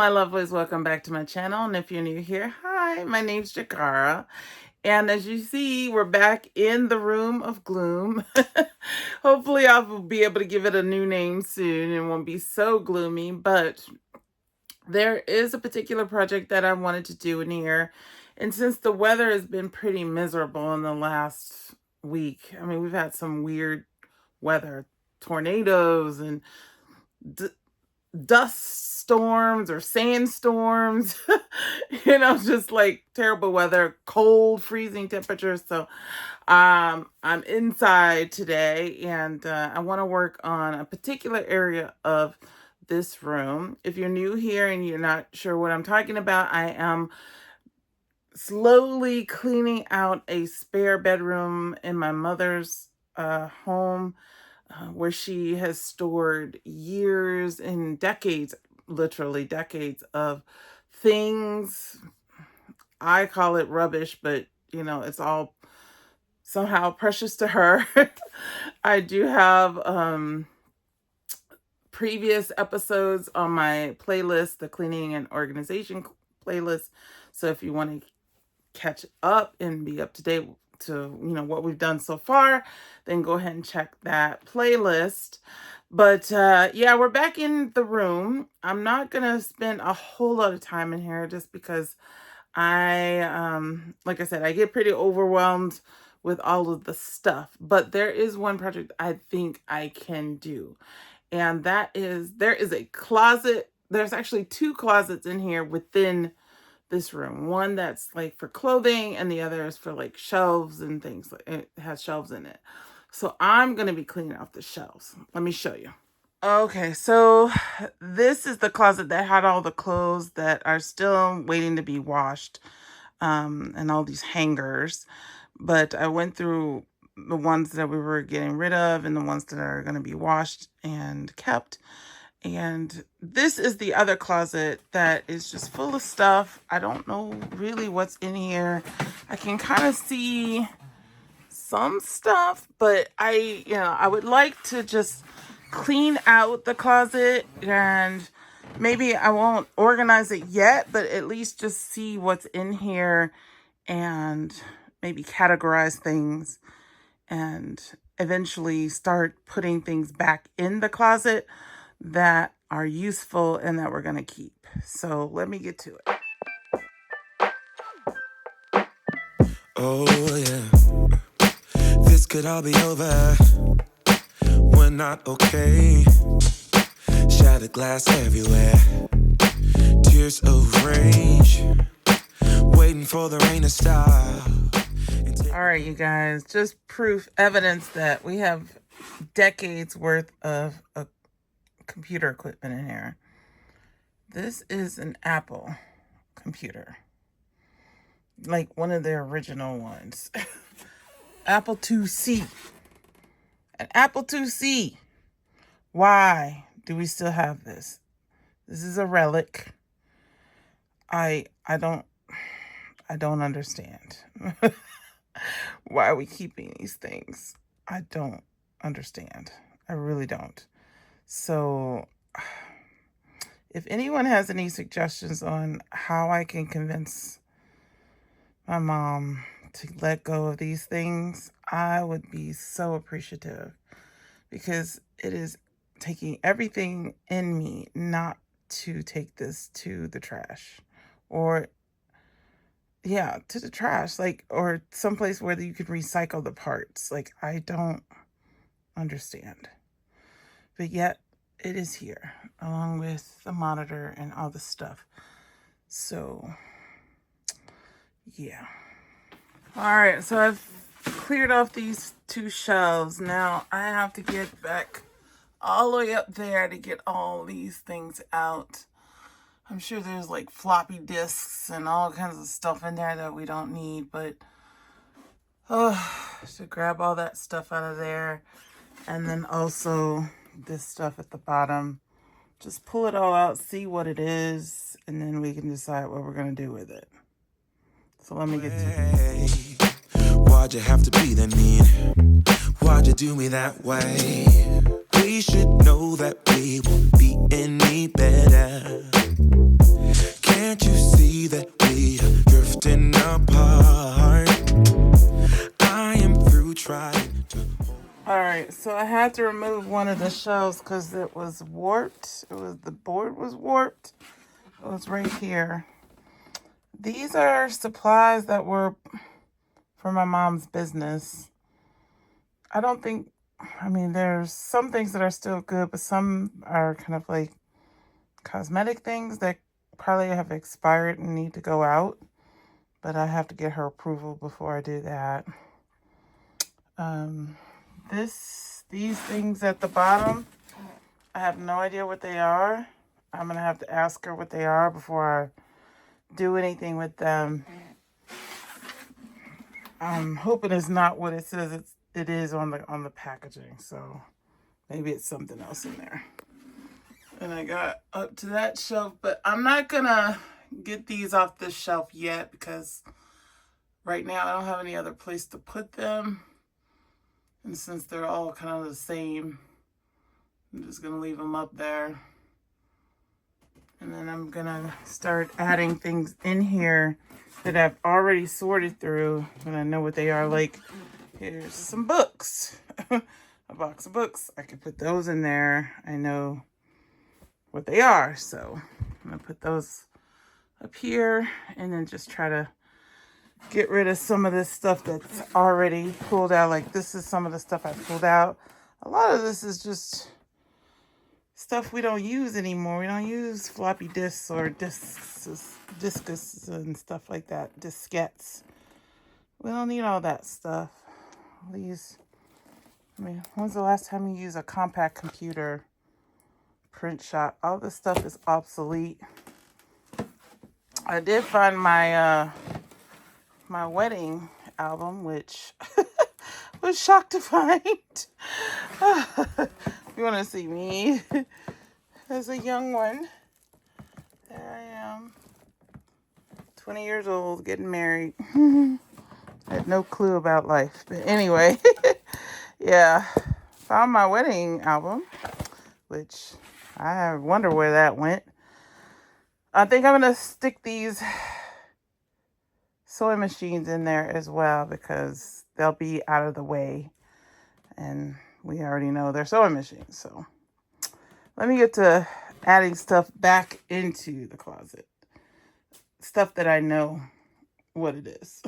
my lovelies, welcome back to my channel. And if you're new here, hi, my name's Jakara. And as you see, we're back in the room of gloom. Hopefully I'll be able to give it a new name soon and won't be so gloomy, but there is a particular project that I wanted to do in here. And since the weather has been pretty miserable in the last week, I mean, we've had some weird weather, tornadoes and dust storms or sandstorms, just like terrible weather, cold, freezing temperatures. So I'm inside today and I want to work on a particular area of this room. If you're new here and you're not sure what I'm talking about, I am slowly cleaning out a spare bedroom in my mother's home, where she has stored years and decades, literally decades of things. I call it rubbish, but it's all somehow precious to her. I do have previous episodes on my playlist, the cleaning and organization playlist. So if you want to catch up and be up to date to what we've done so far, then go ahead and check that playlist. But yeah, we're back in the room. I'm not gonna spend a whole lot of time in here just because like I said, I get pretty overwhelmed with all of the stuff. But there is one project I think I can do, and that is, there is a closet. There's actually two closets in here within this room. One that's like for clothing and the other is for like shelves and things. It has shelves in it. So I'm going to be cleaning off the shelves. Let me show you. Okay, so this is the closet that had all the clothes that are still waiting to be washed, and all these hangers. But I went through the ones that we were getting rid of and the ones that are going to be washed and kept. And this is the other closet that is just full of stuff. I don't know really what's in here. I can kind of see some stuff, but I would like to just clean out the closet, and maybe I won't organize it yet, but at least just see what's in here and maybe categorize things and eventually start putting things back in the closet that are useful and that we're going to keep. So let me get to it. Oh yeah, this could all be over. We're not okay. Shattered glass everywhere. Tears of rage. Waiting for the rain to stop. All right, you guys, just proof, evidence that we have decades worth of computer equipment in here. This is an Apple computer, like one of the original ones. Apple IIc. An Apple IIc. Why do we still have this? This is a relic. I don't understand. Why are we keeping these things? I don't understand. I really don't. So if anyone has any suggestions on how I can convince my mom to let go of these things, I would be so appreciative, because it is taking everything in me not to take this to the trash, or to the trash, or someplace where you could recycle the parts. I don't understand. But yet it is here, along with the monitor and all the stuff. So yeah. All right, so I've cleared off these two shelves. Now I have to get back all the way up there to get all these things out. I'm sure there's like floppy disks and all kinds of stuff in there that we don't need, but to grab all that stuff out of there. And then also this stuff at the bottom. Just pull it all out, see what it is, and then we can decide what we're going to do with it. So let me get to this. Why'd you have to be that mean? Why'd you do me that way? We should know that we won't be any better. So I had to remove one of the shelves because it was warped. The board was warped. It was right here. These are supplies that were for my mom's business. There's some things that are still good, but some are kind of like cosmetic things that probably have expired and need to go out. But I have to get her approval before I do that. These things at the bottom, I have no idea what they are. I'm going to have to ask her what they are before I do anything with them. I'm hoping it's not what it says it is on the packaging. So maybe it's something else in there. And I got up to that shelf, but I'm not going to get these off this shelf yet because right now I don't have any other place to put them. And since they're all kind of the same, I'm just going to leave them up there. And then I'm going to start adding things in here that I've already sorted through. And I know what they are. Like, here's some books. A box of books. I can put those in there. I know what they are. So I'm going to put those up here. And then just try to get rid of some of this stuff that's already pulled out. Like, this is some of the stuff I pulled out. A lot of this is just stuff we don't use anymore. We don't use floppy disks or discus and stuff like that. Diskettes. We don't need all that stuff. When's the last time you used a compact computer print shot? All this stuff is obsolete. I did find my wedding album, which was shocked to find. You want to see me as a young one? There I am, 20 years old, getting married. I had no clue about life, but anyway, yeah, found my wedding album, which I wonder where that went. I think I'm gonna stick these sewing machines in there as well because they'll be out of the way, and we already know they're sewing machines. So let me get to adding stuff back into the closet. Stuff that I know what it is.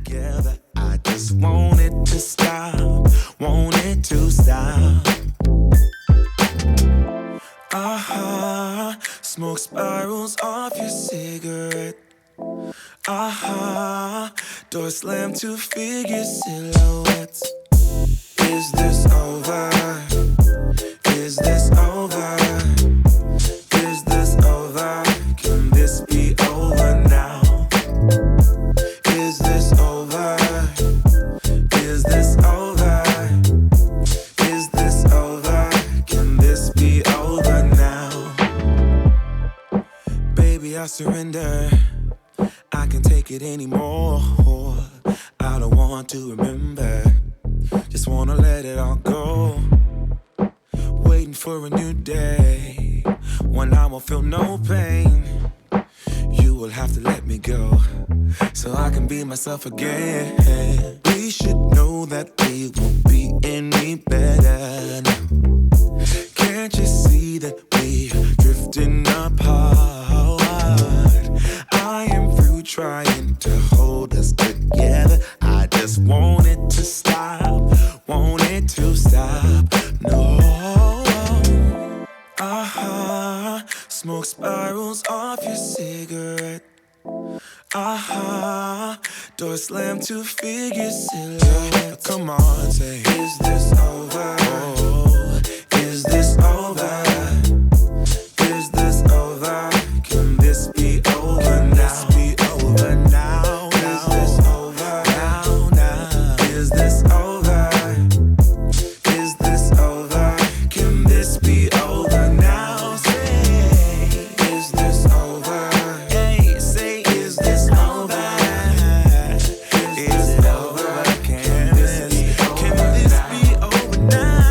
Together, I just want it to stop. Want it to stop. Smoke spirals off your cigarette. Door slam to figure silhouettes. Is this over? Is this over? Is this over? Can this be over now? Is this over? Is this over? Is this over? Can this be over now? Baby, I surrender. I can't take it anymore. I don't want to remember. Just wanna let it all go. Waiting for a new day when I won't feel no pain. You will have to let me go so I can be myself again. We should know that we won't be any better now. Can't you see that we're drifting apart? I am through trying to hold us together. I just want it to stop. Want it to stop. No. Smoke spirals off your cigarette. Door slam to figure silhouette. Come on, say, is this over? Oh, is this over? Is this over? Can this be over now? This be over now? Is this over now? Is this over? Is this over? Can this be over now? Say, is this over? Hey, say, is this over? Is it over? Can this be over now?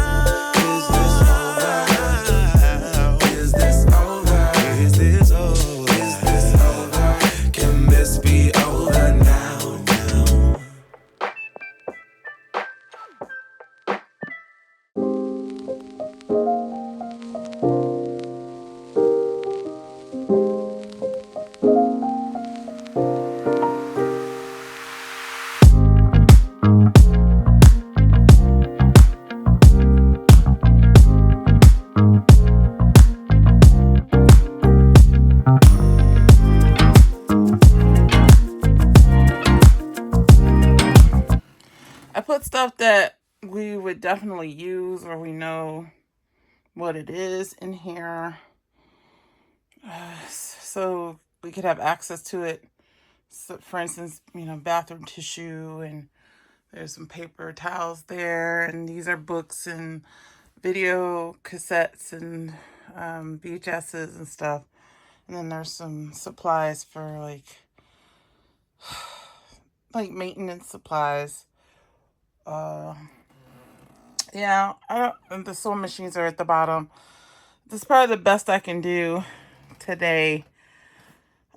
stuff that we would definitely use, or we know what it is in here, so we could have access to it. So, for instance, bathroom tissue, and there's some paper towels there, and these are books and video cassettes and VHSs and stuff. And then there's some supplies for like maintenance supplies. Uh, yeah, and the sewing machines are at the bottom. This is probably the best I can do today.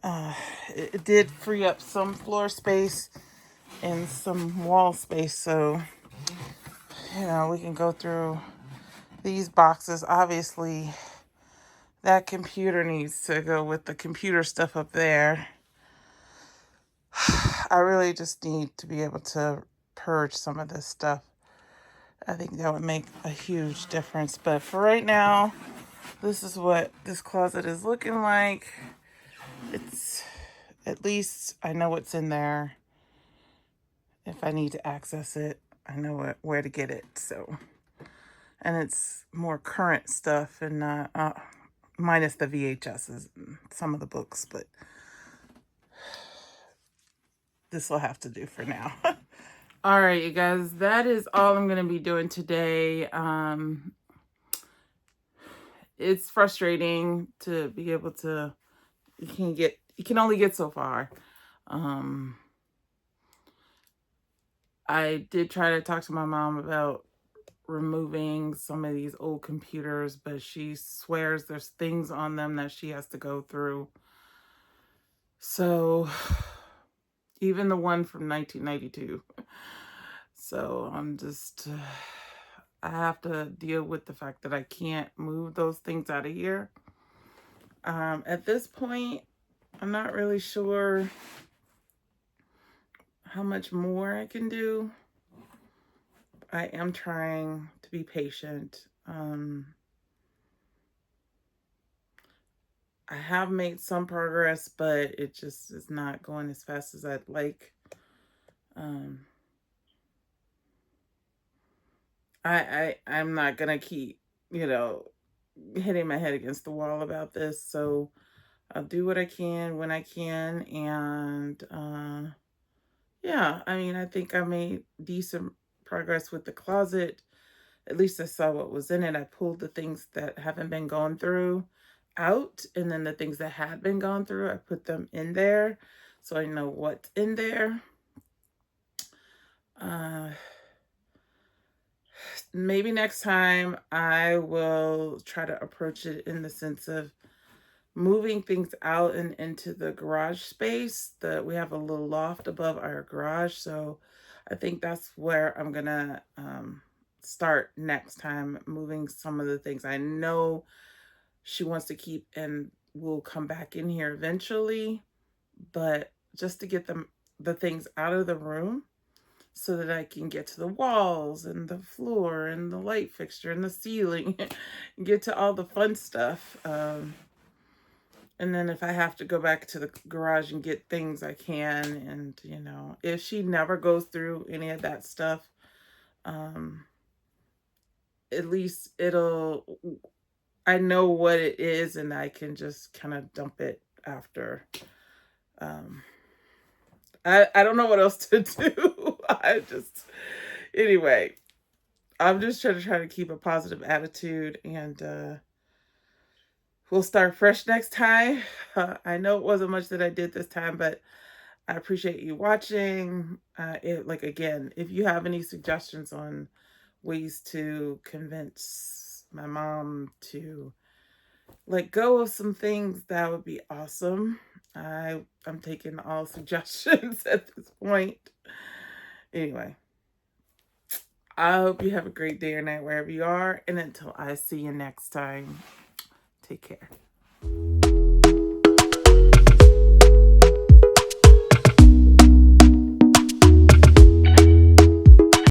It did free up some floor space and some wall space, so we can go through these boxes. Obviously, that computer needs to go with the computer stuff up there. I really just need to be able to purge some of this stuff. I think that would make a huge difference. But for right now, this is what this closet is looking like. It's, at least I know what's in there. If I need to access it, I know where to get it. So, and it's more current stuff, and not minus the VHSs and some of the books, but this will have to do for now. All right, you guys, that is all I'm going to be doing today. It's frustrating to be able to, you can only get so far. I did try to talk to my mom about removing some of these old computers, but she swears there's things on them that she has to go through. So even the one from 1992. So I have to deal with the fact that I can't move those things out of here. At this point, I'm not really sure how much more I can do. I am trying to be patient. I have made some progress, but it just is not going as fast as I'd like. I'm not gonna keep, hitting my head against the wall about this. So I'll do what I can when I can, and yeah, I mean, I think I made decent progress with the closet. At least I saw what was in it. I pulled the things that haven't been gone through out, and then the things that had been gone through, I put them in there so I know what's in there. Maybe next time I will try to approach it in the sense of moving things out and into the garage space. That we have a little loft above our garage, so I think that's where I'm gonna start next time, moving some of the things I know she wants to keep and will come back in here eventually, but just to get the things out of the room so that I can get to the walls and the floor and the light fixture and the ceiling and get to all the fun stuff. And then if I have to go back to the garage and get things, I can. And, if she never goes through any of that stuff, at least I know what it is, and I can just kind of dump it after. I don't know what else to do. Anyway, I'm just trying to keep a positive attitude, and we'll start fresh next time. I know it wasn't much that I did this time, but I appreciate you watching. Again, if you have any suggestions on ways to convince my mom to let go of some things, that would be awesome. I'm taking all suggestions at this point. Anyway, I hope you have a great day or night wherever you are. And until I see you next time, take care.